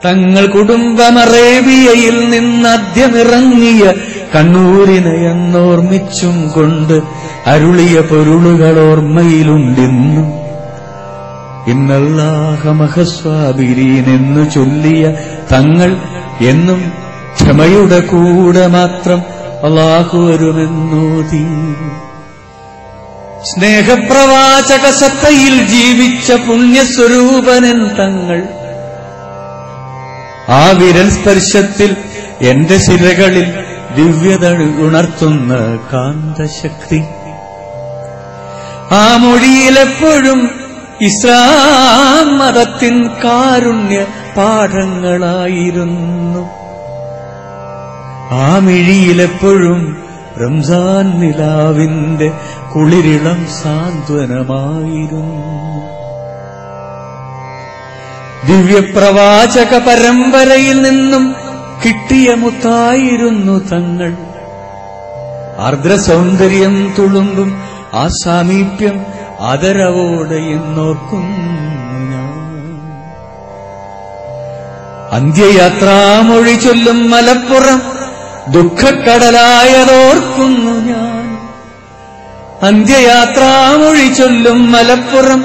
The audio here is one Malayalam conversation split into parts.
തങ്ങൾ കുടുംബം അറേബ്യയിൽ നിന്നാദ്യമിറങ്ങിയ കണ്ണൂരിനെ എന്നോർമ്മിച്ചും കൊണ്ട് അരുളിയ പൊരുളുകൾ ഓർമ്മയിലുണ്ടെന്നും ഇന്നല്ലാഹ മഹസ്വാബിരീൻ എന്നു ചൊല്ലിയ തങ്ങൾ എന്നും ക്ഷമയുടെ കൂടെ മാത്രം അല്ലാഹു വരുമെന്നോതി. സ്നേഹപ്രവാചക സത്തയിൽ ജീവിച്ച പുണ്യസ്വരൂപനൻ തങ്ങൾ ആ വിരൽ സ്പർശത്തിൽ എന്റെ ശിരകളിൽ ദിവ്യത ഉണർത്തുന്ന കാന്തശക്തി. ആ മൊഴിയിലെപ്പോഴും ഇസ്ലാം മതത്തിൻ കാരുണ്യ പാഠങ്ങളായിരുന്നു. ആ മിഴിയിലെപ്പോഴും റംസാൻ നിലാവിന്റെ കുളിരിളം സാന്ത്വനമായിരുന്നു. ദിവ്യപ്രവാചക പരമ്പരയിൽ നിന്നും കിട്ടിയ മുത്തായിരുന്നു തങ്ങൾ. ആർദ്ര സൗന്ദര്യം തുളുമ്പും ആ സാമീപ്യം ആദരവോടെ എന്നോർക്കുന്നു ഞാൻ. അന്ത്യയാത്രാമൊഴി ചൊല്ലും മലപ്പുറം ദുഃഖക്കടലായതോർക്കുന്നു ഞാൻ. അന്ത്യയാത്രാമൊഴി ചൊല്ലും മലപ്പുറം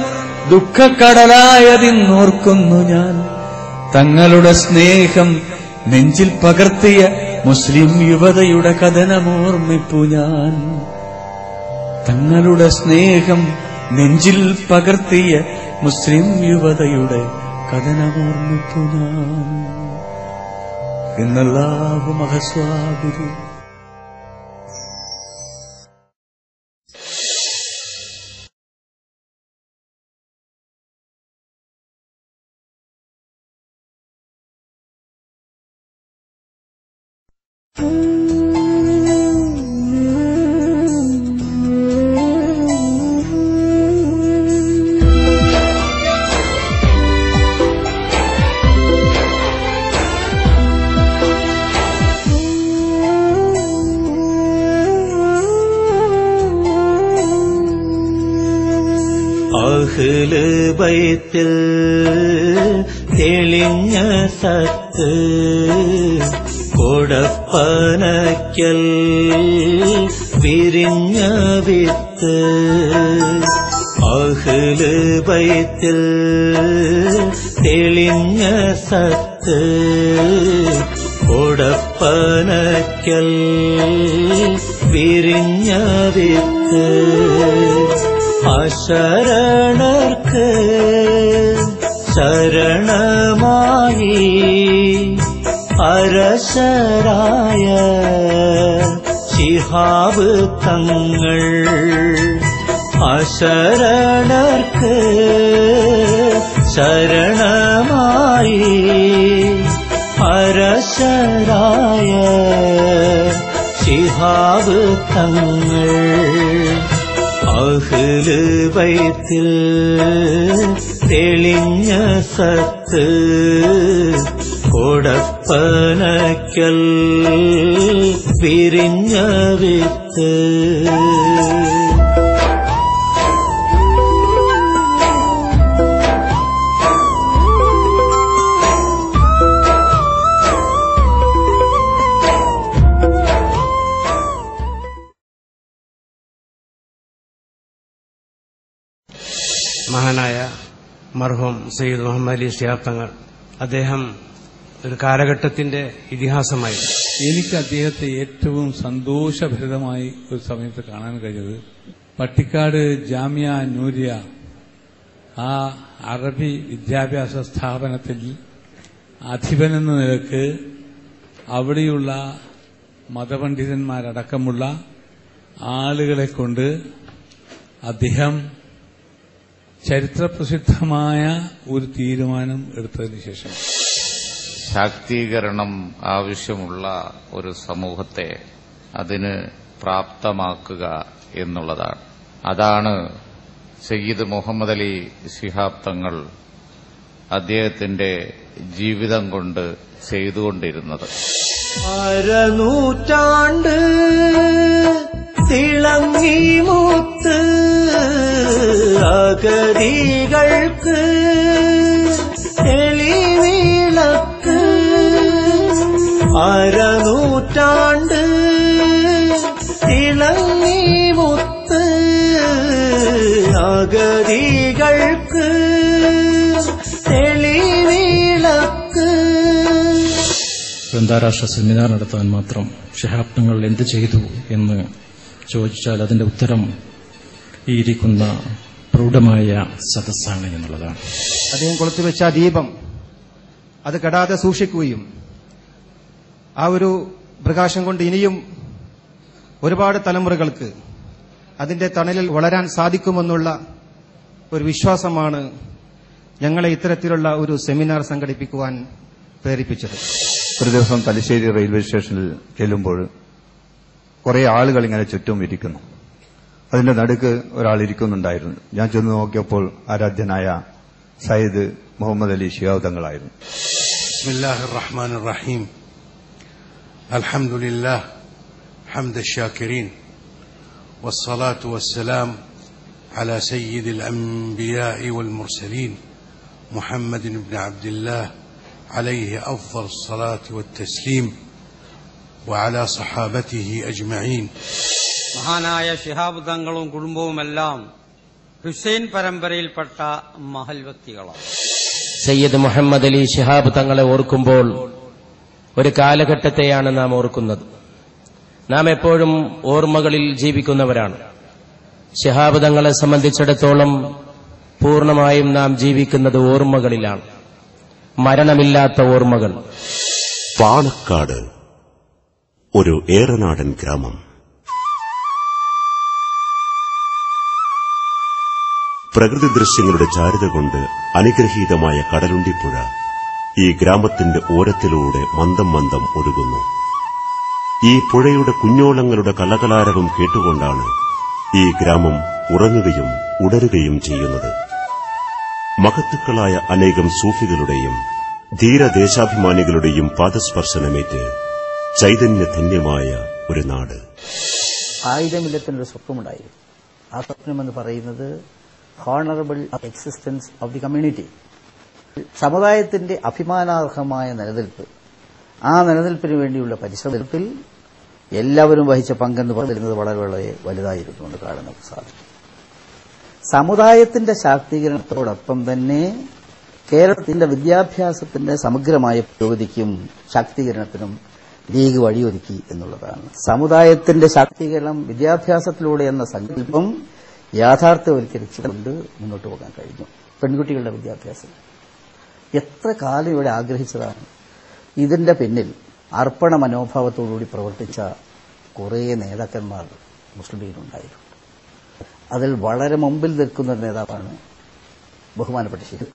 ദുഃഖക്കടലായതിന്നോർക്കുന്നു ഞാൻ. തങ്ങളുടെ സ്നേഹം നെഞ്ചിൽ പകർത്തിയ മുസ്ലിം യുവതയുടെ കഥനമോർമ്മിപ്പു ഞാൻ. തങ്ങളുടെ സ്നേഹം നെഞ്ചിൽ പകർത്തിയ മുസ്ലിം യുവതയുടെ കഥനമോർമ്മിപ്പു ഞാൻ. ഇന്നല്ലാഹു മഹസ്വാബിരി. അഹ്ല് ബൈത്തിൽ തെളിഞ്ഞ സത്ത് കൊടപ്പനയ്ക്കൽ വിരിഞ്ഞ വിത്ത്. അഹ്ല് ബൈത്തിൽ തെളിഞ്ഞ സത്ത് കൊടപ്പനയ്ക്കൽ വിരിഞ്ഞ വിത്ത്. അശരണർക്ക് ശരണമായി അരശരായ ശിഹാബ് തങ്ങൾ. അശരണർക്ക് ശരണമായി അരശരായ ശിഹാബ് തങ്ങൾ. അഹ്ല് ബൈത്തിൽ തെളിഞ്ഞ സത്ത് കൊടപ്പനയ്ക്കൽ വിരിഞ്ഞ വിത്ത്. മഹാനായ മർഹൂം സയ്യിദ് മുഹമ്മദ് അലി ശിഹാബ് തങ്ങൾ, അദ്ദേഹം ഒരു കാലഘട്ടത്തിന്റെ ഇതിഹാസമായി. എനിക്ക് അദ്ദേഹത്തെ ഏറ്റവും സന്തോഷഭരിതമായി ഒരു സമയത്ത് കാണാൻ കഴിഞ്ഞത് പട്ടിക്കാട് ജാമിയ നൂരിയ ആ അറബി വിദ്യാഭ്യാസ സ്ഥാപനത്തിൽ അധിപനെന്ന നിലക്ക് അവിടെയുള്ള മതപണ്ഡിതന്മാരടക്കമുള്ള ആളുകളെ കൊണ്ട് അദ്ദേഹം ചരിത്രപ്രസിദ്ധമായ ഒരു തീരുമാനം എടുത്തതിനു ശേഷം ശാക്തീകരണം ആവശ്യമുള്ള ഒരു സമൂഹത്തെ അതിന് പ്രാപ്തമാക്കുക എന്നുള്ളതാണ്. അതാണ് സയ്യിദ് മുഹമ്മദ് അലി ശിഹാബ് തങ്ങൾ അദ്ദേഹത്തിന്റെ ജീവിതം കൊണ്ട് ചെയ്തുകൊണ്ടിരുന്നത്. അരനൂറ്റാണ്ട് തിളങ്ങി മുത്ത് അഗതികൾക്ക് തെളിവിളക്ക് അരനൂറ്റാണ്ട് തിളങ്ങി മുത്ത് അഗതികൾക്ക് തെളിവിളക്ക്. അന്താരാഷ്ട്ര സെമിനാർ നടത്താൻ മാത്രം ശിഹാബ് തങ്ങൾ എന്ത് ചെയ്തു എന്ന് ചോദിച്ചാൽ അതിന്റെ ഉത്തരം ഈ ഇരിക്കുന്ന പ്രൗഢമായ സദസ്സാണ് എന്നുള്ളതാണ്. അദ്ദേഹം കൊളുത്തിവെച്ച ദീപം അത് കെടാതെ സൂക്ഷിക്കുകയും ആ ഒരു പ്രകാശം കൊണ്ട് ഇനിയും ഒരുപാട് തലമുറകൾക്ക് അതിന്റെ തണലിൽ വളരാൻ സാധിക്കുമെന്നുള്ള ഒരു വിശ്വാസമാണ് ഞങ്ങളെ ഇത്തരത്തിലുള്ള ഒരു സെമിനാർ സംഘടിപ്പിക്കുവാൻ പ്രേരിപ്പിച്ചത്. ഒരു ദിവസം തലശ്ശേരി റെയിൽവേ സ്റ്റേഷനിൽ ചെല്ലുമ്പോൾ കുറെ ആളുകൾ ഇങ്ങനെ ചുറ്റും ഇരിക്കുന്നു. അതിന്റെ നടുക്ക് ഒരാൾ ഇരിക്കുന്നുണ്ടായിരുന്നു. ഞാൻ ചെന്ന് നോക്കിയപ്പോൾ ആരാധ്യനായ സയ്യിദ് മുഹമ്മദ് അലി ശിഹാബ് തങ്ങളായിരുന്നു. ബിസ്മില്ലാഹിർ റഹ്മാനിർ റഹീം. അൽഹംദുലില്ലാഹ് ഹംദ ശാകിരീൻ വസ്സലാത്തു വസ്സലാം അലാ സയ്യിദിൽ അൻബിയാഇ വൽ മുർസലീൻ മുഹമ്മദ് ഇബ്നു അബ്ദുല്ലാഹ് അലൈഹി അഫ്ളൽ സ്വലാത്തു വത്തസ്ലീം വഅലാ സഹാബതിഹി അജ്മഈൻ. മഹാനായ ശിഹാബ് തങ്ങളും കുടുംബവുമെല്ലാം ഹുസൈൻ പരമ്പരയിൽപ്പെട്ട മഹൽ വ്യക്തികളാണ്. സയ്യിദ് മുഹമ്മദ് അലി ശിഹാബ് തങ്ങളെ ഓർക്കുമ്പോൾ ഒരു കാലഘട്ടത്തെയാണ് നാം ഓർക്കുന്നത്. നാം എപ്പോഴും ഓർമ്മകളിൽ ജീവിക്കുന്നവരാണ്. ശിഹാബ് തങ്ങളെ സംബന്ധിച്ചിടത്തോളം പൂർണ്ണമായും നാം ജീവിക്കുന്നത് ഓർമ്മകളിലാണ്, മരണമില്ലാത്ത ഓർമ്മകൾ. പാണക്കാട് ഒരു ഏറനാടൻ ഗ്രാമം. പ്രകൃതി ദൃശ്യങ്ങളുടെ ചാരുത കൊണ്ട് അനുഗ്രഹീതമായ കടലുണ്ടിപ്പുഴ ഈ ഗ്രാമത്തിന്റെ ഓരത്തിലൂടെ മന്ദം മന്ദം ഒഴുകുന്നു. ഈ പുഴയുടെ കുഞ്ഞോളങ്ങളുടെ കലകലാരവം കേട്ടുകൊണ്ടാണ് ഈ ഗ്രാമം ഉറങ്ങുകയും ഉണരുകയും ചെയ്യുന്നത്. മഹത്തുക്കളായ അനേകം സൂഫികളുടെയും ധീരദേശാഭിമാനികളുടെയും പാദസ്പർശനമേറ്റ് ചൈതന്യധന്യമായ ഒരു നാട്. 1000 മില്ലത്തിനൊരു സ്വപ്നമുണ്ടായിരുന്നു. ആ സ്വപ്നമെന്ന് പറയുന്നത് honourable existence of the community, സമുദായത്തിന്റെ അഭിമാനാർഹമായ നിലനിൽപ്പ്. ആ നിലനിൽപ്പിന് വേണ്ടിയുള്ള പരിശ്രമത്തിൽ എല്ലാവരും വഹിച്ച പങ്കെന്ന് പറയുന്നത് വളരെ വളരെ വലുതായിരുന്നു കാണുന്ന സാധിക്കും. സമുദായത്തിന്റെ ശാക്തീകരണത്തോടൊപ്പം തന്നെ കേരളത്തിന്റെ വിദ്യാഭ്യാസത്തിന്റെ സമഗ്രമായ പുരോഗതിക്കും ശാക്തീകരണത്തിനും ലീഗ് വഴിയൊരുക്കി എന്നുള്ളതാണ്. സമുദായത്തിന്റെ ശാക്തീകരണം വിദ്യാഭ്യാസത്തിലൂടെ എന്ന സങ്കല്പം യാഥാർത്ഥ്യവൽക്കരിച്ചുകൊണ്ട് മുന്നോട്ട് പോകാൻ കഴിഞ്ഞു. പെൺകുട്ടികളുടെ വിദ്യാഭ്യാസം എത്ര കാലം ഇവിടെ ആഗ്രഹിച്ചതാണ്. ഇതിന്റെ പിന്നിൽ അർപ്പണ മനോഭാവത്തോടുകൂടി പ്രവർത്തിച്ച കുറേ നേതാക്കന്മാർ മുസ്ലിം ലീഗിലുണ്ടായിരുന്നു. അതിൽ വളരെ മുമ്പിൽ നിൽക്കുന്ന നേതാവാണ് ബഹുമാനപ്പെട്ട ശിഹാബ്.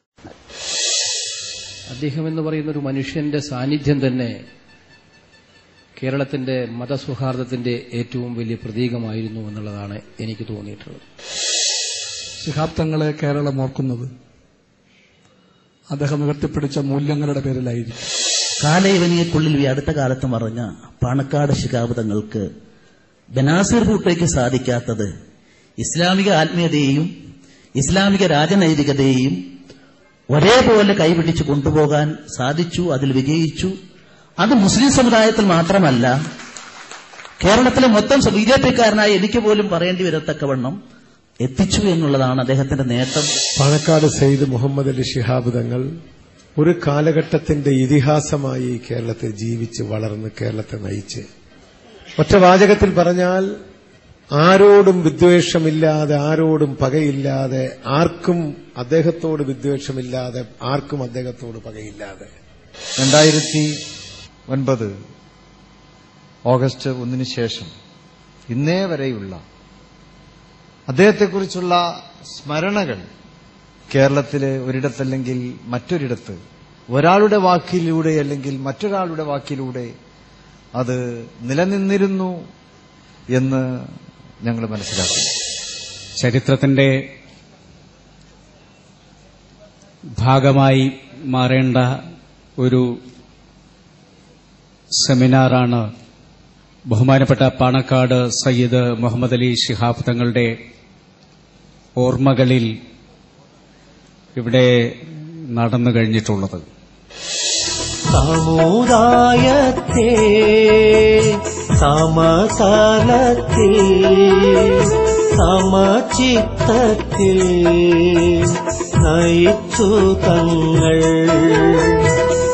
അദ്ദേഹം എന്ന് പറയുന്ന ഒരു മനുഷ്യന്റെ സാന്നിധ്യം തന്നെ കേരളത്തിന്റെ മതസൗഹാർദ്ദത്തിന്റെ ഏറ്റവും വലിയ പ്രതീകമായിരുന്നു എന്നുള്ളതാണ് എനിക്ക് തോന്നിയിട്ടുള്ളത്. ശിഹാബ് തങ്ങളെ കേരളം ഓർക്കുന്നത് അദ്ദേഹം ഉയർത്തിപ്പിടിച്ച മൂല്യങ്ങളുടെ പേരിലായിരിക്കും. കാലയവനിയെക്കുള്ളിൽ ഈ അടുത്ത കാലത്ത് മറഞ്ഞ പാണക്കാട് ശിഹാബ് തങ്ങൾക്ക് ബനാസിർ ഭൂട്ടോയ്ക്ക് സാധിക്കാത്തത് ഇസ്ലാമിക ആത്മീയതയെയും ഇസ്ലാമിക രാജനൈതികതയെയും ഒരേപോലെ കൈപിടിച്ച് കൊണ്ടുപോകാൻ സാധിച്ചു. അതിൽ വിജയിച്ചു. അത് മുസ്ലിം സമുദായത്തിൽ മാത്രമല്ല, കേരളത്തിലെ മൊത്തം ബിജെപിക്കാരനായി എനിക്ക് പോലും പറയേണ്ടി വരത്തക്കവണ്ണം എത്തിച്ചു എന്നുള്ളതാണ് അദ്ദേഹത്തിന്റെ നേട്ടം. പാണക്കാട് സയ്യിദ് മുഹമ്മദ് അലി ശിഹാബ് തങ്ങൾ ഒരു കാലഘട്ടത്തിന്റെ ഇതിഹാസമായി കേരളത്തെ ജീവിച്ച് വളർന്ന് കേരളത്തെ നയിച്ച്, ഒറ്റ വാചകത്തിൽ പറഞ്ഞാൽ ആരോടും വിദ്വേഷമില്ലാതെ, ആരോടും പകയില്ലാതെ, ആർക്കും അദ്ദേഹത്തോട് വിദ്വേഷമില്ലാതെ, ആർക്കും അദ്ദേഹത്തോട് പകയില്ലാതെ 2009 ഓഗസ്റ്റ് 1 ശേഷം ഇന്നേ വരെയുള്ള അദ്ദേഹത്തെക്കുറിച്ചുള്ള സ്മരണകൾ കേരളത്തിലെ ഒരിടത്തല്ലെങ്കിൽ മറ്റൊരിടത്ത് ഒരാളുടെ വാക്കിലൂടെ അല്ലെങ്കിൽ മറ്റൊരാളുടെ വാക്കിലൂടെ അത് നിലനിന്നിരുന്നു എന്ന് ഞങ്ങൾ മനസ്സിലാക്കുന്നു. ചരിത്രത്തിന്റെ ഭാഗമായി മാറേണ്ട ഒരു സെമിനാറാണ് ബഹുമാനപ്പെട്ട പാണക്കാട് സയ്യിദ് മുഹമ്മദ് അലി ശിഹാബ് തങ്ങളുടെ ഓർമ്മകളിൽ ഇവിടെ നടന്നു കഴിഞ്ഞിട്ടുള്ളത്. സമുദായത്തെ സമതലത്തിൽ സമചിത്തത്തിൽ നയിച്ചു തങ്ങൾ.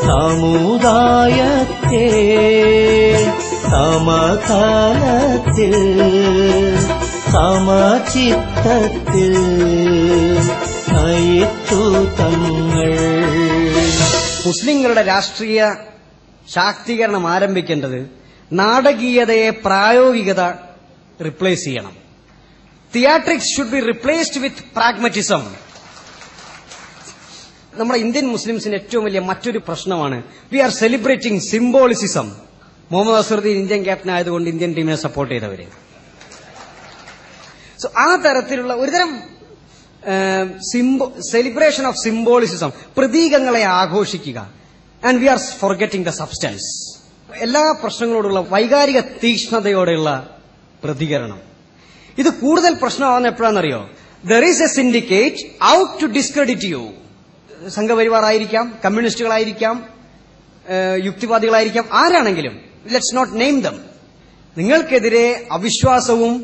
സമുദായത്തെ സമതലത്തിൽ സമചിത്തത്തിൽ നയിച്ചു തങ്ങൾ. മുസ്ലിങ്ങളുടെ രാഷ്ട്രീയ ശാക്തീകരണം ആരംഭിക്കേണ്ടത് നാടകീയതയെ പ്രായോഗികത റിപ്ലേസ് ചെയ്യണം. Theatrics should be replaced with pragmatism. നമ്മുടെ ഇന്ത്യൻ മുസ്ലിംസിന് ഏറ്റവും വലിയ മറ്റൊരു പ്രശ്നമാണ് we are celebrating symbolism. Muhammad Azharuddin Indian captain ആയതുകൊണ്ട് ഇന്ത്യൻ ടീമിനെ സപ്പോർട്ട് ചെയ്തവര്. സോ ആ തരത്തിലുള്ള ഒരുതരം സെലിബ്രേഷൻ ഓഫ് സിംബോളിസിസം, പ്രതീകങ്ങളെ ആഘോഷിക്കുക. And we are forgetting the substance. എല്ലാ പ്രശ്നങ്ങളോടുള്ള വൈകാരിക തീക്ഷ്ണതയോടെയുള്ള പ്രതികരണം. ഇത് കൂടുതൽ പ്രശ്നമാകുന്ന എപ്പോഴാണെന്നറിയോ? There is a syndicate out to discredit you. സംഘപരിവാറായിരിക്കാം, കമ്മ്യൂണിസ്റ്റുകളായിരിക്കാം, യുക്തിവാദികളായിരിക്കാം, ആരാണെങ്കിലും, ലെറ്റ്സ് നോട്ട് നെയിം ദം. നിങ്ങൾക്കെതിരെ അവിശ്വാസവും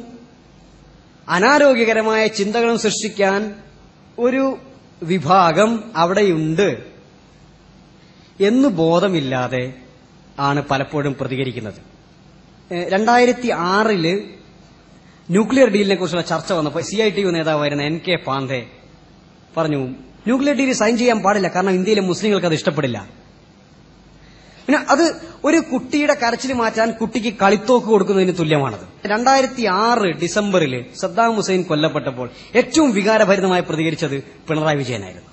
അനാരോഗ്യകരമായ ചിന്തകളും സൃഷ്ടിക്കാൻ ഒരു വിഭാഗം അവിടെയുണ്ട് എന്ന് ബോധമില്ലാതെ ആണ് പലപ്പോഴും പ്രതികരിക്കുന്നത്. 2006 ന്യൂക്ലിയർ ഡീലിനെ കുറിച്ചുള്ള ചർച്ച വന്നപ്പോൾ CITU നേതാവായിരുന്ന NK പാണ്ഡെ പറഞ്ഞു, ന്യൂക്ലിയർ ഡീൽ സൈൻ ചെയ്യാൻ പാടില്ല, കാരണം ഇന്ത്യയിലെ മുസ്ലിങ്ങൾക്ക് അത് ഇഷ്ടപ്പെടില്ല. പിന്നെ അത് ഒരു കുട്ടിയുടെ കരച്ചിൽ മാറ്റാൻ കുട്ടിക്ക് കളിത്തോക്ക് കൊടുക്കുന്നതിന് തുല്യമാണത്. 2006 ഡിസംബറിൽ സദ്ദാം ഹുസൈൻ കൊല്ലപ്പെട്ടപ്പോൾ ഏറ്റവും വികാരഭരിതമായി പ്രതികരിച്ചത് പിണറായി വിജയനായിരുന്നു.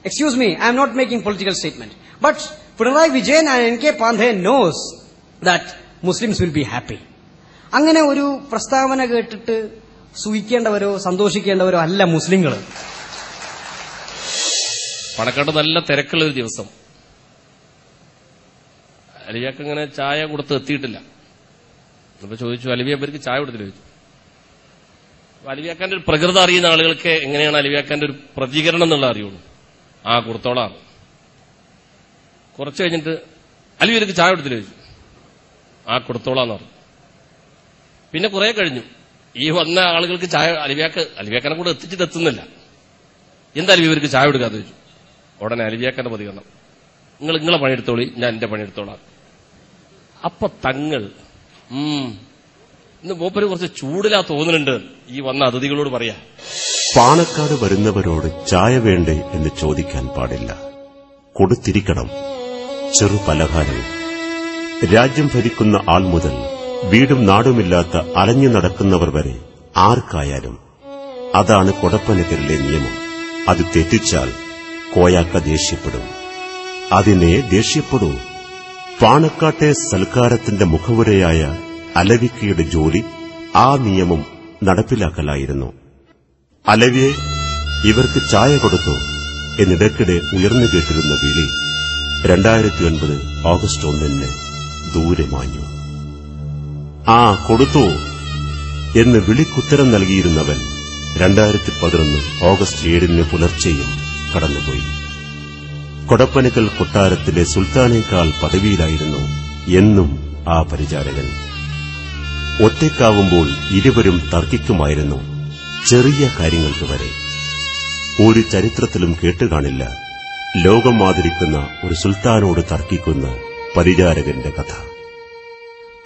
Excuse me, I'm not making political statement, but Pinarayi Vijayan and NK Pandey knows that Muslims will be happy. അങ്ങനെ ഒരു പ്രസ്താവന കേട്ടിട്ട് സൂഹിക്കേണ്ടവരോ സന്തോഷിക്കേണ്ടവരോ അല്ല മുസ്ലിങ്ങൾ. പാണക്കാട് നല്ല തിരക്കുള്ളൊരു ദിവസം. അലിവിയാക്ക് ഇങ്ങനെ ചായ കൊടുത്ത് എത്തിയിട്ടില്ല. അപ്പൊ ചോദിച്ചു, അലിവിയപ്പർക്ക് ചായ കൊടുത്തില്ല ചോദിച്ചു. അലിവിയാക്കാന്റെ ഒരു പ്രകൃതം അറിയുന്ന ആളുകൾക്ക് എങ്ങനെയാണ് അലിവിയാക്കാന്റെ ഒരു പ്രതികരണം എന്നുള്ള അറിയുള്ളൂ. ആ കൊടുത്തോളാം. കുറച്ച് കഴിഞ്ഞിട്ട് അലിവിയർക്ക് ചായ കൊടുത്തില്ല ചോദിച്ചു. ആ കൊടുത്തോളാന്ന് പറഞ്ഞു. പിന്നെ കുറെ കഴിഞ്ഞു. ഈ വന്ന ആളുകൾക്ക് ചായ അലിവിയാക്കാനെ കൂടെ എത്തിച്ചിട്ട് എത്തുന്നില്ല. എന്താ അലിവിയർക്ക് ചായ കൊടുക്കാതെ ചോദിച്ചു. ഉടനെ അലിവിയാക്കാന്റെ പ്രതികരണം, നിങ്ങളെ പണിയെടുത്തോളി, ഞാൻ എന്റെ പണിയെടുത്തോളാം. അപ്പൊ തങ്ങൾ ഇന്ന് മൂപ്പര് കുറച്ച് ചൂടിലാ തോന്നുന്നുണ്ട് ഈ വന്ന അതിഥികളോട് പറയാ. പാണക്കാട് വരുന്നവരോട് ചായ വേണ്ടേ എന്ന് ചോദിക്കാൻ പാടില്ല, കൊടുത്തിരിക്കണം. ചെറു പലഹാരവും. രാജ്യം ഭരിക്കുന്ന ആൾ മുതൽ വീടും നാടുമില്ലാത്ത അലഞ്ഞു നടക്കുന്നവർ വരെ ആർക്കായാലും അതാണ് കൊടപ്പനക്കലിലെ നിയമം. അത് തെറ്റിച്ചാൽ കോയാക്ക ദേഷ്യപ്പെടും. അതിനെ ദേഷ്യപ്പെടൂ. പാണക്കാട്ടെ സൽക്കാരത്തിന്റെ മുഖവുരയായ അലവിക്കയുടെ ജോലി ആ നിയമം നടപ്പിലാക്കലായിരുന്നു. അലവിയെ ഇവർക്ക് ചായ കൊടുത്തു എന്നിടയ്ക്കിടെ ഉയർന്നു കേട്ടിരുന്ന വിളി 2009 ഓഗസ്റ്റ് 1 ദൂരെ മാഞ്ഞു. ആ കൊടുത്തു എന്ന് വിളിക്കുത്തരം നൽകിയിരുന്നവൻ 2011 ഓഗസ്റ്റ് 7 പുലർച്ചെയും കടന്നുപോയി. കൊടപ്പനക്കൽ കൊട്ടാരത്തിലെ സുൽത്താനേക്കാൾ പദവിയിലായിരുന്നു എന്നും ആ പരിചാരകൻ. ഒറ്റയ്ക്കാവുമ്പോൾ ഇരുവരും തർക്കിക്കുമായിരുന്നു, ചെറിയ കാര്യങ്ങൾക്ക് വരെ. ഒരു ചരിത്രത്തിലും കേട്ടുകാണില്ല ലോകം ആദരിക്കുന്ന ഒരു സുൽത്താനോട് തർക്കിക്കുന്ന പരിചാരകന്റെ കഥ.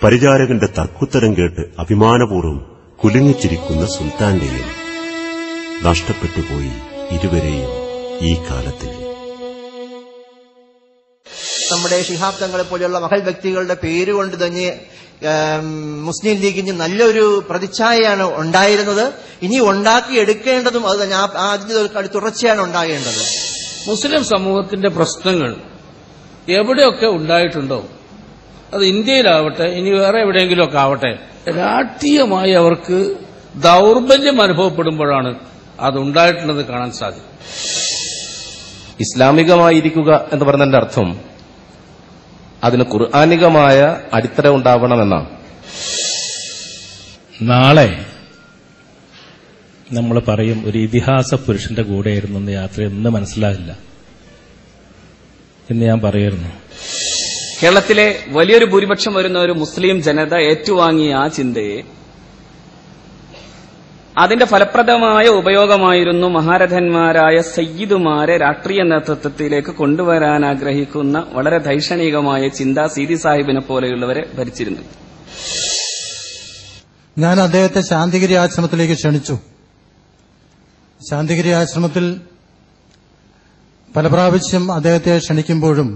പരിചാരകന്റെ തർക്കുത്തരം കേട്ട് അഭിമാനപൂർവ്വം കുലുങ്ങിച്ചിരിക്കുന്ന സുൽത്താന്റെയും നഷ്ടപ്പെട്ടുപോയി ഇരുവരെയും ഈ കാലത്തിന്. നമ്മുടെ ശിഹാബ് തങ്ങളെ പോലെയുള്ള മഹൽ വ്യക്തികളുടെ പേരുകൊണ്ട് തന്നെ മുസ്ലിം ലീഗിന് നല്ലൊരു പ്രതിച്ഛായയാണ് ഉണ്ടായിരുന്നത്. ഇനി ഉണ്ടാക്കിയെടുക്കേണ്ടതും അത് തന്നെ അതിന്റെ തുടർച്ചയാണ് ഉണ്ടാകേണ്ടത്. മുസ്ലിം സമൂഹത്തിന്റെ പ്രശ്നങ്ങൾ എവിടെയൊക്കെ ഉണ്ടായിട്ടുണ്ടോ, അത് ഇന്ത്യയിലാവട്ടെ ഇനി വേറെ എവിടെയെങ്കിലുമൊക്കെ ആവട്ടെ, രാഷ്ട്രീയമായി അവർക്ക് ദൗർബല്യം അനുഭവപ്പെടുമ്പോഴാണ് അതുണ്ടായിട്ടുള്ളത് കാണാൻ സാധിക്കും. ഇസ്ലാമികമായിരിക്കുക എന്ന് പറഞ്ഞതിന്റെ അർത്ഥം അതിന് ഖുർആനികമായ അടിത്തറ ഉണ്ടാവണമെന്നാണ്. നാളെ നമ്മൾ പറയും ഒരു ഇതിഹാസ പുരുഷന്റെ കൂടെയായിരുന്നു യാത്ര എന്ന് മനസ്സിലാകില്ല. എന്ന് ഞാൻ പറയുന്നു. കേരളത്തിലെ വലിയൊരു ഭൂരിപക്ഷം വരുന്ന ഒരു മുസ്ലിം ജനത ഏറ്റുവാങ്ങിയ ആ ചിന്തയെ അതിന്റെ ഫലപ്രദമായ ഉപയോഗമായിരുന്നു മഹാരഥന്മാരായ സയ്യിദുമാരെ രാഷ്ട്രീയ നേതൃത്വത്തിലേക്ക് കൊണ്ടുവരാൻ ആഗ്രഹിക്കുന്ന വളരെ ദൈക്ഷണികമായ ചിന്ത സീതി സാഹിബിനെ പോലെയുള്ളവരെ ഭരിച്ചിരുന്നു. ഞാൻ അദ്ദേഹത്തെ ശാന്തിഗിരി ആശ്രമത്തിലേക്ക് ക്ഷണിച്ചു. ശാന്തിഗിരി ആശ്രമത്തിൽ പല പ്രാവശ്യം അദ്ദേഹത്തെ ക്ഷണിക്കുമ്പോഴും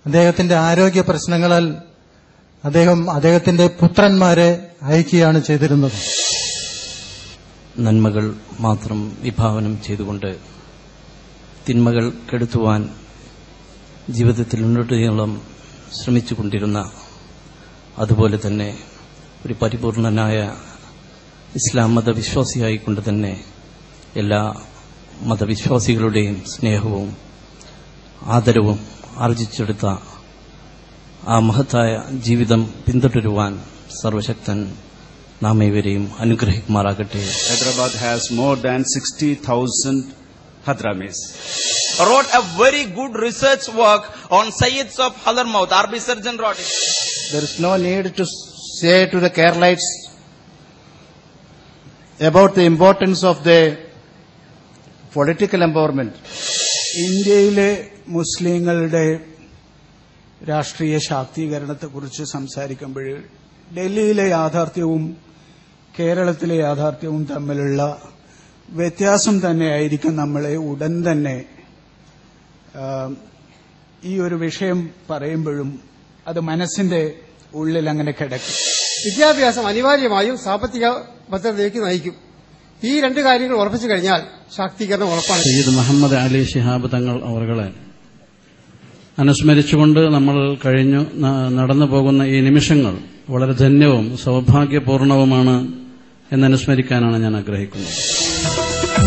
അദ്ദേഹത്തിന്റെ ആരോഗ്യ പ്രശ്നങ്ങളാൽ അദ്ദേഹത്തിന്റെ പുത്രന്മാരെ അയക്കുകയാണ് ചെയ്തിരുന്നത്. നന്മകൾ മാത്രം വിഭാവനം ചെയ്തുകൊണ്ട് തിന്മകൾ കെടുത്തുവാൻ ജീവിതത്തിൽ മുന്നോട്ടുനീളം ശ്രമിച്ചുകൊണ്ടിരുന്ന, അതുപോലെ തന്നെ ഒരു പരിപൂർണനായ ഇസ്ലാം മതവിശ്വാസിയായിക്കൊണ്ട് തന്നെ എല്ലാ മതവിശ്വാസികളുടെയും സ്നേഹവും ആദരവും ആർജിച്ചെടുത്ത ആ മഹത്തായ ജീവിതം പിന്തുടരുവാൻ സർവശക്തൻ നാം ഇവരെയും അനുഗ്രഹിക്കുമാറാകട്ടെ. Hyderabad has more than 60,000 Hadramis. Wrote a very good research work on Sayyids of Hadramaut. Arbi surgeon wrote it. There is no need to say to the Keralites about the importance of the political empowerment. ഇന്ത്യയിലെ മുസ്ലിങ്ങളുടെ രാഷ്ട്രീയ ശാക്തീകരണത്തെക്കുറിച്ച് സംസാരിക്കുമ്പോൾ ഡൽഹിയിലെ യാഥാർത്ഥ്യവും കേരളത്തിലെ യാഥാർത്ഥ്യവും തമ്മിലുള്ള വ്യത്യാസം തന്നെയായിരിക്കും നമ്മളെ ഉടൻ തന്നെ ഈ ഒരു വിഷയം പറയുമ്പോഴും അത് മനസ്സിന്റെ ഉള്ളിൽ അങ്ങനെ കിടക്കും. വിദ്യാഭ്യാസം അനിവാര്യമായും സാമ്പത്തിക ഭദ്രതയിലേക്ക് നയിക്കും. ഈ രണ്ട് കാര്യങ്ങൾ ഉറപ്പിച്ചു കഴിഞ്ഞാൽ ശാക്തീകരണം ഉറപ്പാണ്. സയ്യിദ് മുഹമ്മദ് അലി ശിഹാബ് തങ്ങൾ അവരുടെ അനുസ്മരിച്ചുകൊണ്ട് നമ്മൾ നടന്നു പോകുന്ന ഈ നിമിഷങ്ങൾ വളരെ ധന്യവും സൗഭാഗ്യപൂർണവുമാണ് എന്നനുസ്മരിക്കാനാണ് ഞാൻ ആഗ്രഹിക്കുന്നത്.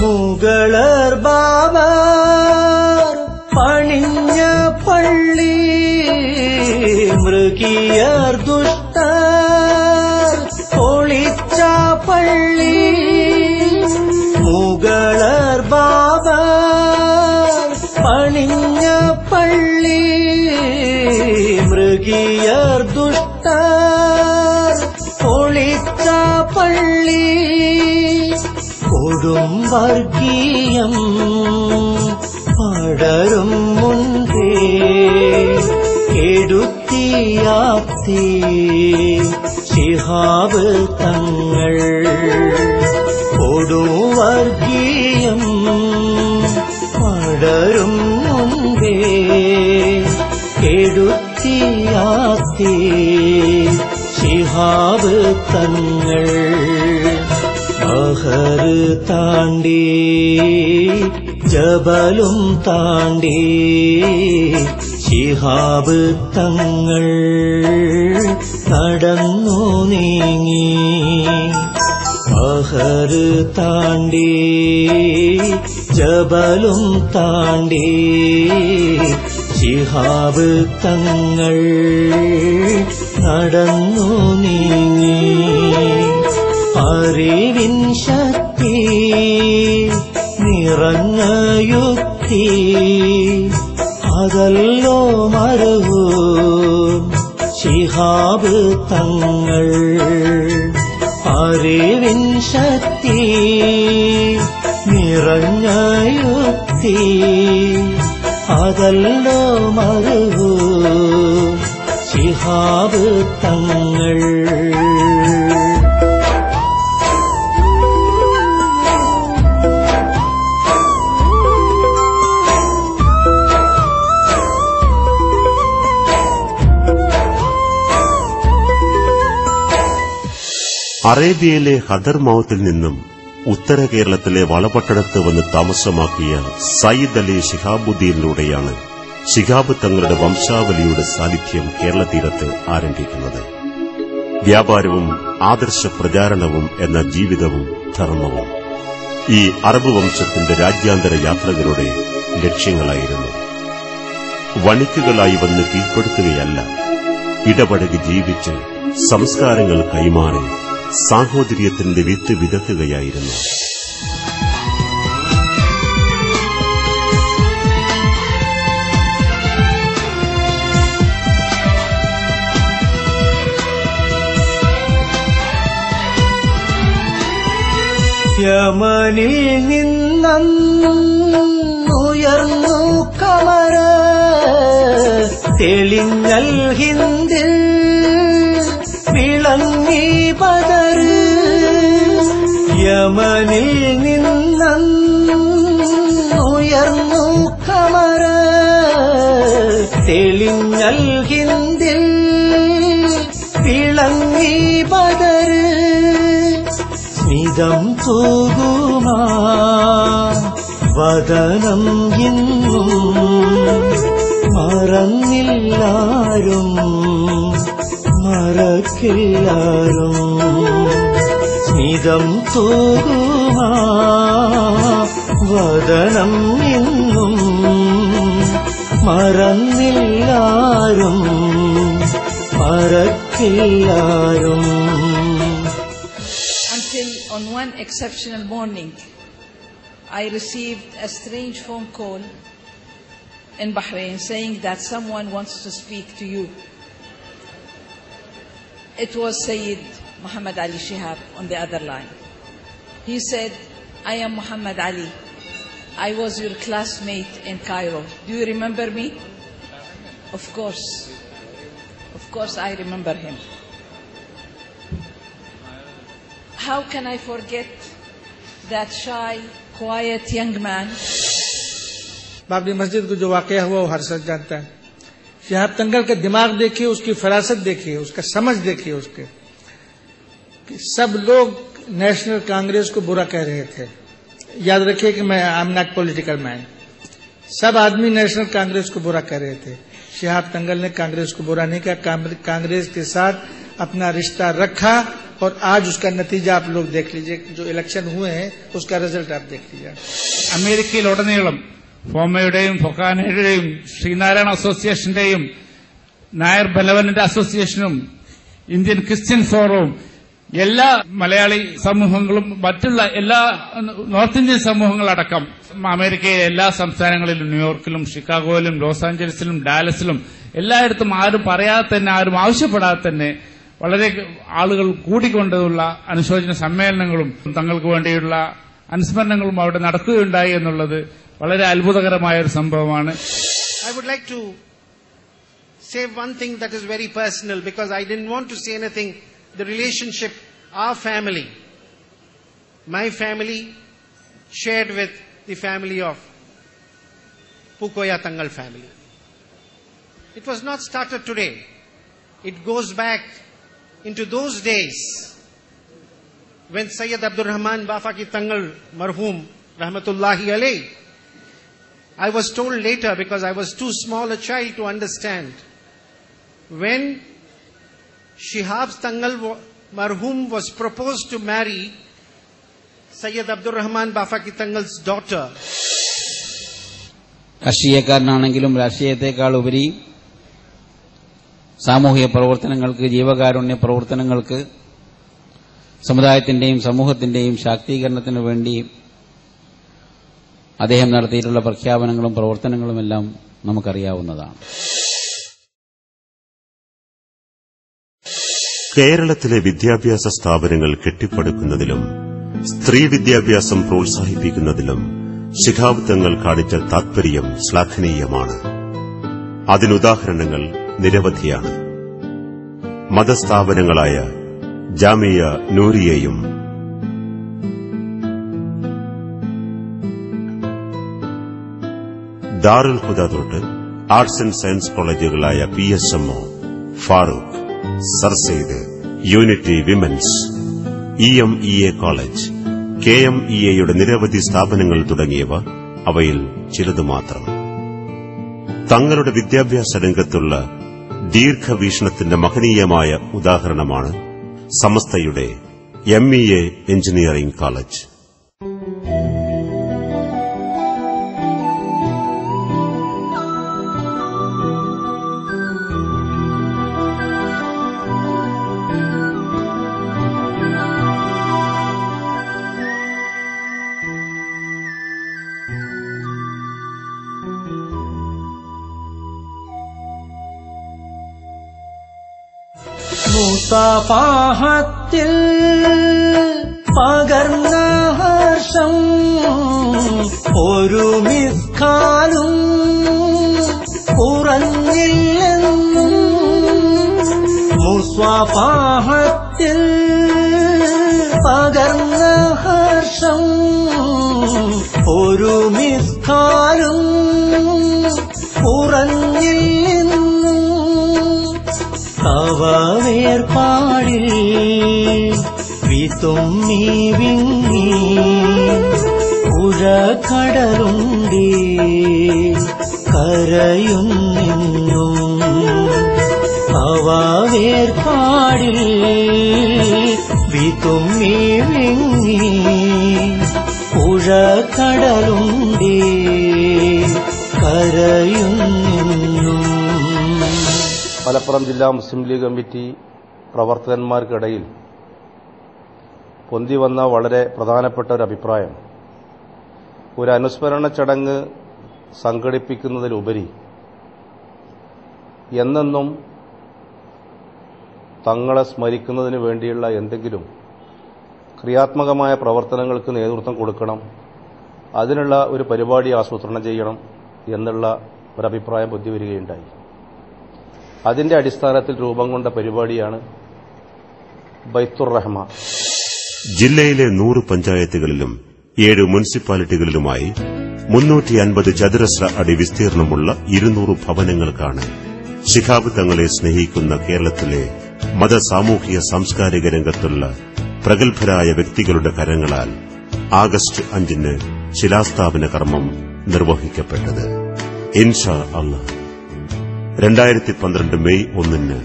മുഗളർ ബാബർ പണിഞ്ഞ പള്ളി, മൃഗീയർ ദുഷ്ടർ പൊളിച്ച പള്ളി. മുഗളർ ബാബർ പണിഞ്ഞ പള്ളി, മൃഗീയർ ദുഷ്ടർ പൊളിച്ച പള്ളി. കൊടും വർഗീയം പടരും മുൻപേ എടുത്തിയാപ്തി ശിഹാബ് തങ്ങൾ. കൊടും വർഗീയം പടരും മുൻപേ എടുത്തിയാപ്തി ശിഹാബ് തങ്ങൾ. ബഹർ താണ്ടി ജബലും താണ്ടി ശിഹാബ് തങ്ങൾ നടന്നു നീങ്ങി. ബഹർ താണ്ടി ജബലും താണ്ടി ശിഹാബ് തങ്ങൾ നടന്നു നീങ്ങി. അറിവിൻ ശക്തി നിറഞ്ഞ യുക്തി അതല്ലോ മറുവൂർ ശിഹാബ് തങ്ങൾ. അറിവിൻ ശക്തി നിറഞ്ഞ യുക്തി അതല്ലോ മറുവൂർ ശിഹാബ് തങ്ങൾ. അറേബ്യയിലെ ഹദർമൌത്തിൽ നിന്നും ഉത്തര കേരളത്തിലെ വളപട്ടണത്ത് വന്ന് താമസമാക്കിയ സയ്യിദ് അലി ശിഹാബുദ്ദീനിലൂടെയാണ് ശിഹാബ് തങ്ങളുടെ വംശാവലിയുടെ സാന്നിധ്യം കേരള തീരത്ത് ആരംഭിക്കുന്നത്. വ്യാപാരവും ആദർശ പ്രചാരണവും എന്ന ജീവിതവും ധർമ്മവും ഈ അറബ് വംശത്തിന്റെ രാജ്യാന്തര യാത്രകളുടെ ലക്ഷ്യങ്ങളായിരുന്നു. വണിക്കുകളായി വന്ന് കീഴ്പ്പെടുത്തുകയല്ല, ഇടപഴകി ജീവിച്ച് സംസ്കാരങ്ങൾ കൈമാറി സാഹോദര്യത്തിന്റെ വിത്ത് വിതയ്ക്കുകയായിരുന്നു. യമനിൽ നിന്നുയർന്നു കമർ, തെളിഞ്ഞൽ ഹിന്ദിൽ വിളങ്ങി ബദർ. യമനിൽ നിന്നുയർന്നു കമർ, തെളിഞ്ഞൽ ഹിന്ദിൽ വിളങ്ങി ബദർ. സ്മിതം തൂകുമാ വദനം ഇന്നും മറന്നില്ലാരും മറക്കില്ലാരും. സ്മിതം തൂകുമാ വദനം ഇന്നും മറന്നില്ലാരും മറക്കില്ലാരും. Until on one exceptional morning, I received a strange phone call in Bahrain saying that someone wants to speak to you. It was Sayyid Muhammad Ali Shihab on the other line. He said, I am Muhammad Ali. I was your classmate in Cairo. Do you remember me? Of course. Of course I remember him. How can I forget that shy, quiet young man? Babri मस्जिद को जो वाकया हुआ वो हर शख्स जानता है. शिहाब तंगल का दिमाग देखिए, उसकी फरासत देखिए, उसका समझ देखिए उसके. कि सब लोग नेशनल कांग्रेस को बुरा कह रहे थे. याद रखिए कि मैं I am not political man. सब आदमी नेशनल कांग्रेस को बुरा कह रहे थे. शिहाब तंगल ने कांग्रेस को बुरा नहीं किया, कांग्रेस के साथ अपना रिश्ता रखा और आज उसका नतीजा आप लोग देख लीजिए. जो इलेक्शन हुए हैं उसका रिजल्ट आप देख लीजिए. അമേരിക്കയിലുടനീളം ഫോമയുടെയും ഫൊക്കാനയുടെയും ശ്രീനാരായണ അസോസിയേഷന്റെയും നായർ ബലവന്റെ അസോസിയേഷനും ഇന്ത്യൻ ക്രിസ്ത്യൻ ഫോറവും എല്ലാ മലയാളി സമൂഹങ്ങളും മറ്റുള്ള എല്ലാ നോർത്ത് ഇന്ത്യൻ സമൂഹങ്ങളടക്കം അമേരിക്കയിലെ എല്ലാ സംസ്ഥാനങ്ങളിലും ന്യൂയോർക്കിലും ഷിക്കാഗോയിലും ലോസ് ആഞ്ചലസിലും ഡാലസിലും എല്ലായിടത്തും ആരും പറയാതെ തന്നെ ആരും ആവശ്യപ്പെടാതെ തന്നെ വളരെ ആളുകൾ കൂടിക്കൊണ്ടുള്ള അനുശോചന സമ്മേളനങ്ങളും തങ്ങൾക്ക് വേണ്ടിയുള്ള അനുസ്മരണങ്ങളും അവിടെ നടക്കുകയുണ്ടായി എന്നുള്ളത് വളരെ അത്ഭുതകരമായ ഒരു സംഭവമാണ്. I would like to say one thing that is very personal because I didn't want to say anything. The relationship, our family, my family shared with the family of Pukoya Tangal family. It was not started today. It goes back into those days when Sayyid Abdul Rahman Bafaki Tangal marhum rahmatullahi alayh. I was told later because I was too small a child to understand. When Shihab Tangal marhum was proposed to marry Sayyid Abdul Rahman Bafaki Tangal's daughter. രാഷ്ട്രീയക്കാരനാണെങ്കിലും രാഷ്ട്രീയത്തെക്കാൾ ഉപരി സാമൂഹിക പ്രവർത്തനങ്ങൾക്ക്, ജീവകാരുണ്യ പ്രവർത്തനങ്ങൾക്ക്, സമുദായത്തിന്റെയും സമൂഹത്തിന്റെയും ശാക്തീകരണത്തിനു വേണ്ടി അദ്ദേഹം നടത്തിയിട്ടുള്ള പ്രഖ്യാപനങ്ങളും പ്രവർത്തനങ്ങളുമെല്ലാം നമുക്കറിയാവുന്നതാണ്. കേരളത്തിലെ വിദ്യാഭ്യാസ സ്ഥാപനങ്ങൾ കെട്ടിപ്പടുക്കുന്നതിലും സ്ത്രീ വിദ്യാഭ്യാസം പ്രോത്സാഹിപ്പിക്കുന്നതിലും ശിഹാബ് തങ്ങൾ കാണിച്ച താൽപര്യം ശ്ലാഘനീയമാണ്. അതിനുദാഹരണങ്ങൾ നിരവധിയാണ്. മതസ്ഥാപനങ്ങളായ ജാമിയ നൂരിയയും ദാറുൽ ഹുദ തൊട്ട് ആർട്സ് ആൻഡ് സയൻസ് കോളേജുകളായ PSMO, Farook, Sir Syed, unity women's, EMEA college, KMEAയുടെ നിരവധി സ്ഥാപനങ്ങൾ തുടങ്ങിയവ അവയിൽ ചിലതു മാത്രം. തങ്ങളുടെ വിദ്യാഭ്യാസ രംഗത്തുള്ള ദീർഘവീക്ഷണത്തിന്റെ മഹനീയമായ ഉദാഹരണമാണ് സമസ്തയുടെ MEA എഞ്ചിനീയറിംഗ് കോളേജ്. മുസാഫാഹത്തിൽ പകർന്ന ഹർഷം ഒരു മിസ്കാലും കുറഞ്ഞില്ലെന്നും മുസ്വാഫാഹത്തിൽ പകർന്ന ഹർഷം ഒരു മിസ്കാലും കുറഞ്ഞില്ലെന്നും അവ വേർപാടിൽ വിതുമ്മി വിങ്ങി ഉഴകടലുണ്ടേ കരയുന്നു അവ വേർപാടിൽ വിതുമ്മി വിങ്ങി ഉഴകടലുണ്ടേ കരയുന്നു. മലപ്പുറം ജില്ലാ മുസ്ലിം ലീഗ് കമ്മിറ്റി പ്രവർത്തകന്മാർക്കിടയിൽ പൊന്തി വന്ന വളരെ പ്രധാനപ്പെട്ട ഒരു അഭിപ്രായം, ഒരു അനുസ്മരണ ചടങ്ങ് സംഘടിപ്പിക്കുന്നതിലുപരി എന്നെന്നും തങ്ങളെ സ്മരിക്കുന്നതിന് വേണ്ടിയുള്ള എന്തെങ്കിലും ക്രിയാത്മകമായ പ്രവർത്തനങ്ങൾക്ക് നേതൃത്വം കൊടുക്കണം, അതിനുള്ള ഒരു പരിപാടി ആസൂത്രണം ചെയ്യണം എന്നുള്ള ഒരഭിപ്രായം പൊന്തി വരികയുണ്ടായി. അതിന്റെ അടിസ്ഥാനത്തിൽ രൂപം കൊണ്ട പരിപാടിയാണ് ബൈത്തുർ റഹ്മ. ജില്ലയിലെ 100 പഞ്ചായത്തുകളിലും 7 മുനിസിപ്പാലിറ്റികളിലുമായി 350 ചതുരശ്ര അടി വിസ്തീർണമുള്ള 200 ഭവനങ്ങൾക്കാണ് ശിഹാബ് തങ്ങളെ സ്നേഹിക്കുന്ന കേരളത്തിലെ മത സാമൂഹിക സാംസ്കാരിക രംഗത്തുള്ള പ്രഗത്ഭരായ വ്യക്തികളുടെ കരങ്ങളാൽ ആഗസ്റ്റ് 5-ന് ശിലാസ്ഥാപന കർമ്മം നിർവഹിക്കപ്പെട്ടത്. ഇൻഷാ അല്ലാഹ് 2012 മെയ് 1-ന്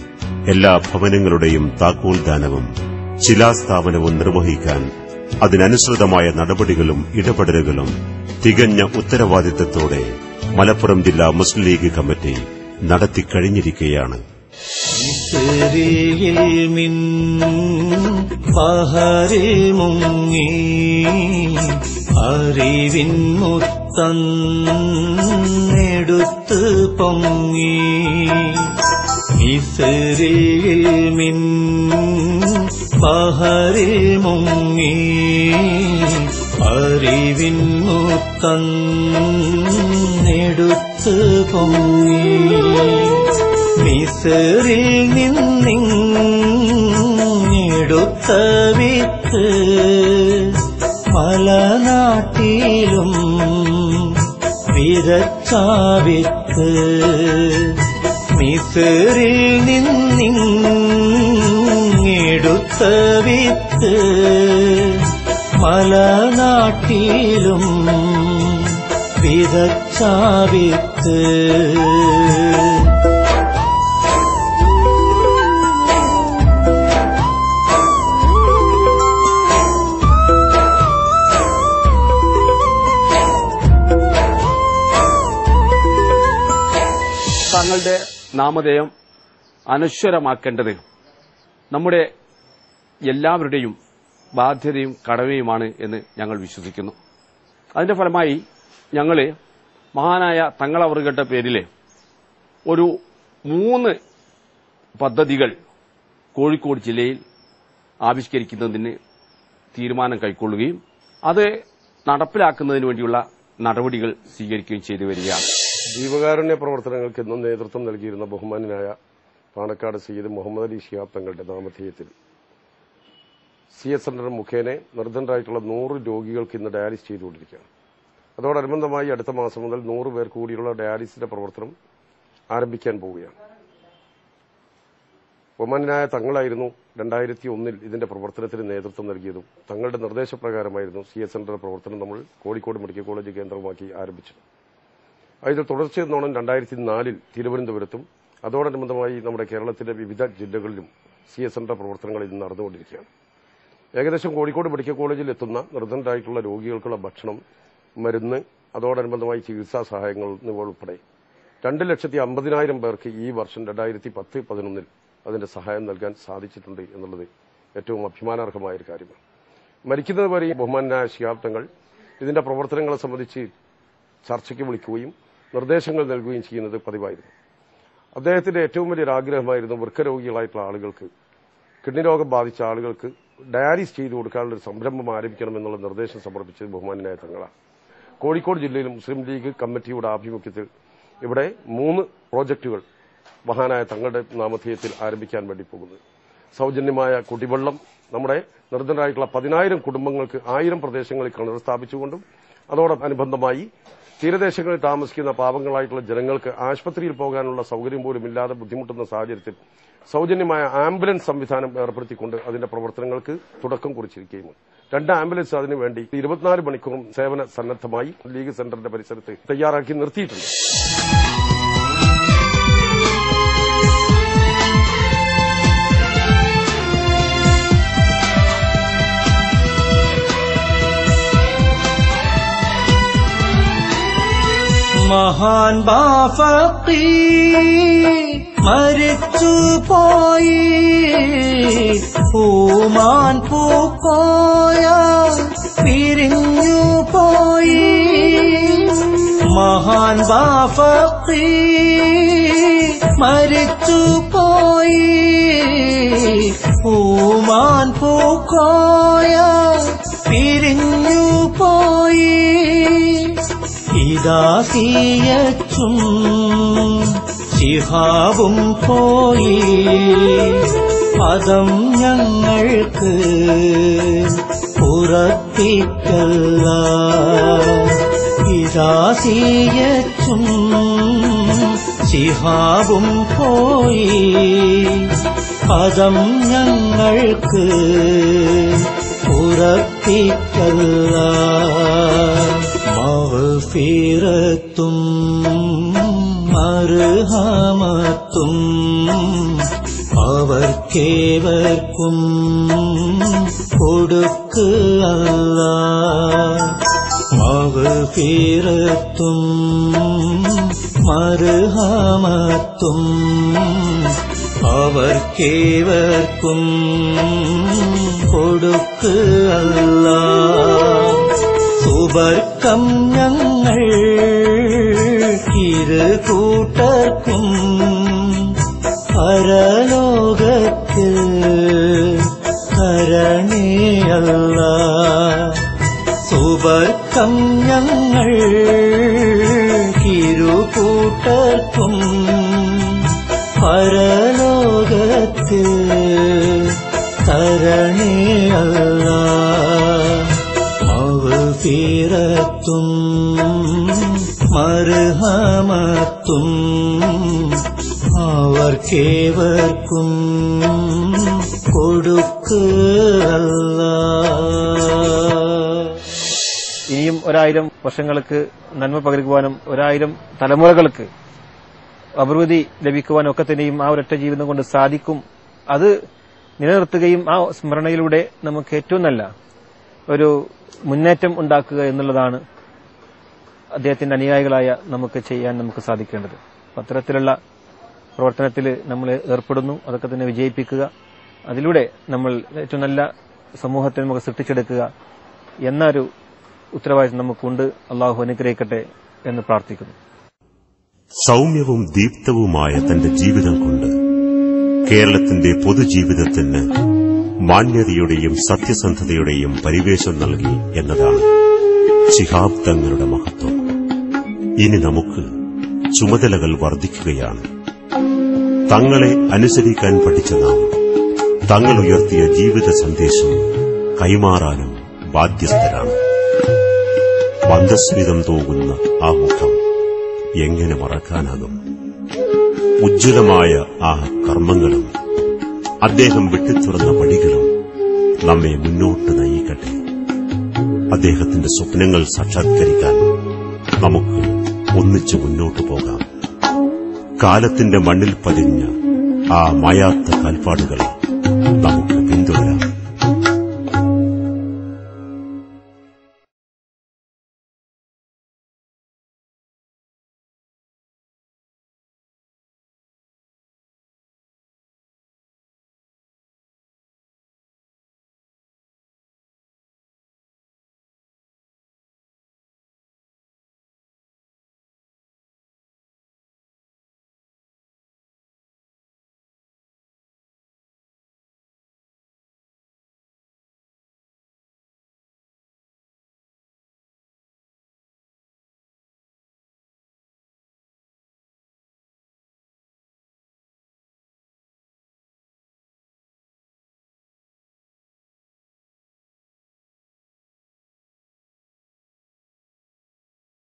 എല്ലാ ഭവനങ്ങളുടെയും താക്കോൽദാനവും ശിലാസ്ഥാപനവും നിർവഹിക്കാൻ അതിനനുസൃതമായ നടപടികളും ഇടപെടലുകളും തികഞ്ഞ ഉത്തരവാദിത്തത്തോടെ മലപ്പുറം ജില്ലാ മുസ്ലിം ലീഗ് കമ്മിറ്റി നടത്തിക്കഴിഞ്ഞിരിക്കുകയാണ്. ബഹറിൽ മുങ്ങി അറിവിൻ മുത്തന്നെടുത്ത് പൊങ്ങി ഇസ്റിൽ മിൻ ബഹറിൽ മുങ്ങി അറിവിൻ മുത്തന്നെടുത്ത് പൊങ്ങി മിസ്റിൽ നിന്നെടുത്ത വിത്ത് മലനാട്ടിലും വിതച്ച വിത്ത് മിസ്റിൽ നിന്നെടുത്ത വിത്ത് മലനാട്ടിലും വിതച്ച വിത്ത്. തങ്ങളുടെ നാമധേയം അനശ്വരമാക്കേണ്ടത് നമ്മുടെ എല്ലാവരുടെയും ബാധ്യതയും കടമയുമാണ് എന്ന് ഞങ്ങൾ വിശ്വസിക്കുന്നു. അതിന്റെ ഫലമായി ഞങ്ങൾ മഹാനായ തങ്ങളവറുകളുടെ പേരിൽ ഒരു 3 പദ്ധതികൾ കോഴിക്കോട് ജില്ലയിൽ ആവിഷ്കരിക്കുന്നതിന് തീരുമാനം കൈക്കൊള്ളുകയും അത് നടപ്പിലാക്കുന്നതിന് വേണ്ടിയുള്ള നടപടികൾ സ്വീകരിക്കുകയും ചെയ്തു വരികയാണ്. ജീവകാരുണ്യ പ്രവർത്തനങ്ങൾക്ക് എന്നും നേതൃത്വം നൽകിയിരുന്ന ബഹുമാന്യനായ പാണക്കാട് സയ്യിദ് മുഹമ്മദ് അലി ശിഹാബ് തങ്ങളുടെ നാമധേയത്തിൽ CS സെന്റർ മുഖേന നിർദ്ധനരായിട്ടുള്ള 100 രോഗികൾക്ക് ഇന്ന് ഡയാലിസിസ് ചെയ്തുകൊണ്ടിരിക്കുകയാണ്. അതോടനുബന്ധമായി അടുത്ത മാസം മുതൽ 100 പേർ കൂടിയുള്ള ഡയാലിസിന്റെ പ്രവർത്തനം ആരംഭിക്കാൻ പോവുകയാണ്. ബഹുമാന്യനായ തങ്ങളായിരുന്നു 2001-ൽ ഇതിന്റെ പ്രവർത്തനത്തിന് നേതൃത്വം നൽകിയതും തങ്ങളുടെ നിർദ്ദേശപ്രകാരമായിരുന്നു CS സെന്റർ പ്രവർത്തനം നമ്മൾ കോഴിക്കോട് മെഡിക്കൽ കോളേജ് കേന്ദ്രമാക്കി ആരംഭിച്ചത്. അതിൽ തുടർച്ചയെന്നോണം 2004-ൽ തിരുവനന്തപുരത്തും അതോടനുബന്ധമായി നമ്മുടെ കേരളത്തിലെ വിവിധ ജില്ലകളിലും CS സെന്റർ പ്രവർത്തനങ്ങൾ ഇന്ന് നടന്നുകൊണ്ടിരിക്കുകയാണ്. ഏകദേശം കോഴിക്കോട് മെഡിക്കൽ കോളേജിൽ എത്തുന്ന നിർദ്ധനരായിട്ടുള്ള രോഗികൾക്കുള്ള ഭക്ഷണം, മരുന്ന്, അതോടനുബന്ധമായി ചികിത്സാ സഹായങ്ങൾ എന്നിവ ഉൾപ്പെടെ 2,50,000 പേർക്ക് ഈ വർഷം 2010-11-ൽ അതിന്റെ സഹായം നൽകാൻ സാധിച്ചിട്ടുണ്ട് എന്നുള്ളത് ഏറ്റവും അഭിമാനാർഹമായ ഒരു കാര്യമാണ്. മരിക്കുന്നത് വരെ ബഹുമാനായ ശിഹാബ് തങ്ങൾ ഇതിന്റെ പ്രവർത്തനങ്ങളെ സംബന്ധിച്ച് ചർച്ചയ്ക്ക് വിളിക്കുകയും നിർദ്ദേശങ്ങൾ നൽകുകയും ചെയ്യുന്നത് പതിവായിരുന്നു. അദ്ദേഹത്തിന്റെ ഏറ്റവും വലിയൊരു ആഗ്രഹമായിരുന്നു വൃക്കരോഗികളായിട്ടുള്ള ആളുകൾക്ക്, കിഡ്നി രോഗം ബാധിച്ച ആളുകൾക്ക് ഡയാലിസ് ചെയ്തു കൊടുക്കാനുള്ള ഒരു സംരംഭം ആരംഭിക്കണമെന്നുള്ള നിർദ്ദേശം സമർപ്പിച്ചത് ബഹുമാനായ തങ്ങളാണ്. കോഴിക്കോട് ജില്ലയിൽ മുസ്ലിം ലീഗ് കമ്മിറ്റിയുടെ ആഭിമുഖ്യത്തിൽ ഇവിടെ 3 പ്രോജക്റ്റുകൾ മഹാനായ തങ്ങളുടെ നാമധേയത്തിൽ ആരംഭിക്കാൻ വേണ്ടി പോകുന്നത്. സൗജന്യമായ കുടിവെള്ളം നമ്മുടെ നിർധനരായിട്ടുള്ള 10,000 കുടുംബങ്ങൾക്ക് 1000 പ്രദേശങ്ങളിൽ കിണർ സ്ഥാപിച്ചുകൊണ്ടും അതോടനുബന്ധമായി തീരദേശങ്ങളിൽ താമസിക്കുന്ന പാവങ്ങളായിട്ടുള്ള ജനങ്ങൾക്ക് ആശുപത്രിയിൽ പോകാനുള്ള സൌകര്യം പോലും ഇല്ലാതെ ബുദ്ധിമുട്ടുന്ന സാഹചര്യത്തിൽ സൌജന്യമായ ആംബുലൻസ് സംവിധാനം ഏർപ്പെടുത്തിക്കൊണ്ട് അതിന്റെ പ്രവർത്തനങ്ങൾക്ക് തുടക്കം കുറിച്ചിരിക്കുകയാണ്. 2 ആംബുലൻസ് അതിനുവേണ്ടി 24 മണിക്കൂറും സേവന സന്നദ്ധമായി ലീഗ് സെന്ററിന്റെ പരിസരത്ത് തയ്യാറാക്കി നിർത്തിയിട്ടുണ്ട്. മഹാൻ ബാഫക്കി മരിച്ചു പോയി, പൂമാൻ പൂക്കോയ പിരിഞ്ഞു പോയി. മഹാൻ ബാഫക്കി മരിച്ചു പോയി, പൂമാൻ പൂക്കോയ പിരിഞ്ഞു പോയി. ഹിദാസിയച്ചും ശിഹാബും പോയി, പദം ഞങ്ങൾക്ക് ഉറപ്പിക്കല്ല. ഹിദാസിയച്ചും ശിഹാബും പോയി, പദം ഞങ്ങൾക്ക് ഉറപ്പിക്കല്ല. മഗ്ഫിറത്തും മർഹമത്തും അവർക്കേവർക്കും കൊടുക്ക് അല്ലാഹ്. മഗ്ഫിറത്തും മർഹമത്തും അവർക്കേവർക്കും കൊടുക്ക് അല്ലാഹ്. സുബർക്കം ഞങ്ങൾ ഇരുകൂട്ടർക്കും പരലോകത്തിൽ കരണേ അല്ലാഹ്. സുബർക്കം ഞങ്ങൾ ഇരുകൂട്ടർക്കും പരലോകത്തിൽ കരണേ അല്ലാഹ്. മഗ്ഫിറത്തും മർഹമത്തും അവർക്കേവർക്കും കൊടുക്ക് അല്ലാഹ്. ഇനിയും 1000 വർഷങ്ങൾക്ക് നന്മ പകരുവാനും 1000 തലമുറകൾക്ക് അഭിവൃദ്ധി ലഭിക്കുവാനും ഒക്കെ തന്നെയും ആ ഒരൊറ്റ ജീവിതം കൊണ്ട് സാധിക്കും. അത് നിലനിർത്തുകയും ആ സ്മരണയിലൂടെ നമുക്ക് ഏറ്റവും നല്ല ഒരു മുന്നേറ്റം ഉണ്ടാക്കുക എന്നുള്ളതാണ് അദ്ദേഹത്തിന്റെ അനുയായികളായ നമുക്ക് സാധിക്കേണ്ടത്. അത്തരത്തിലുള്ള പ്രവർത്തനത്തിൽ നമ്മൾ ഏർപ്പെടുന്നു. അതൊക്കെ തന്നെ വിജയിപ്പിക്കുക. അതിലൂടെ നമ്മൾ ഏറ്റവും നല്ല സമൂഹത്തെ നമുക്ക് സൃഷ്ടിച്ചെടുക്കുക എന്നൊരു ഉത്തരവാദിത്വം നമുക്കുണ്ട്. അള്ളാഹു അനുഗ്രഹിക്കട്ടെ എന്ന് പ്രാർത്ഥിക്കുന്നു. സൗമ്യവും ദീപ്തവുമായ തന്റെ ജീവിതം കൊണ്ട് കേരളത്തിന്റെ പൊതുജീവിതത്തിന് മാന്യതയുടെയും സത്യസന്ധതയുടെയും പരിവേഷം നൽകി എന്നതാണ് ശിഹാബ് തങ്ങളുടെ മഹത്വം. ഇനി നമുക്ക് ചുമതലകൾ വർദ്ധിക്കുകയാണ്. തങ്ങളെ അനുസരിക്കാൻ പഠിച്ച നാം തങ്ങൾ ഉയർത്തിയ ജീവിത സന്ദേശം കൈമാറാനും ബാധ്യസ്ഥരാണ്. മന്ദസ്മിതം തോന്നുന്ന ആ മുഖം എങ്ങനെ മറക്കാനാകും? ഉജ്ജ്വലമായ ആ കർമ്മങ്ങളും അദ്ദേഹം വെട്ടിത്തുറന്ന വഴികളും നമ്മെ മുന്നോട്ട് നയിക്കട്ടെ. അദ്ദേഹത്തിന്റെ സ്വപ്നങ്ങൾ സാക്ഷാത്കരിക്കാൻ നമുക്ക് ഒന്നിച്ചു മുന്നോട്ടു പോകാം. കാലത്തിന്റെ മണ്ണിൽ പതിഞ്ഞ ആ മായാത്ത കാൽപ്പാടുകൾ നമുക്ക്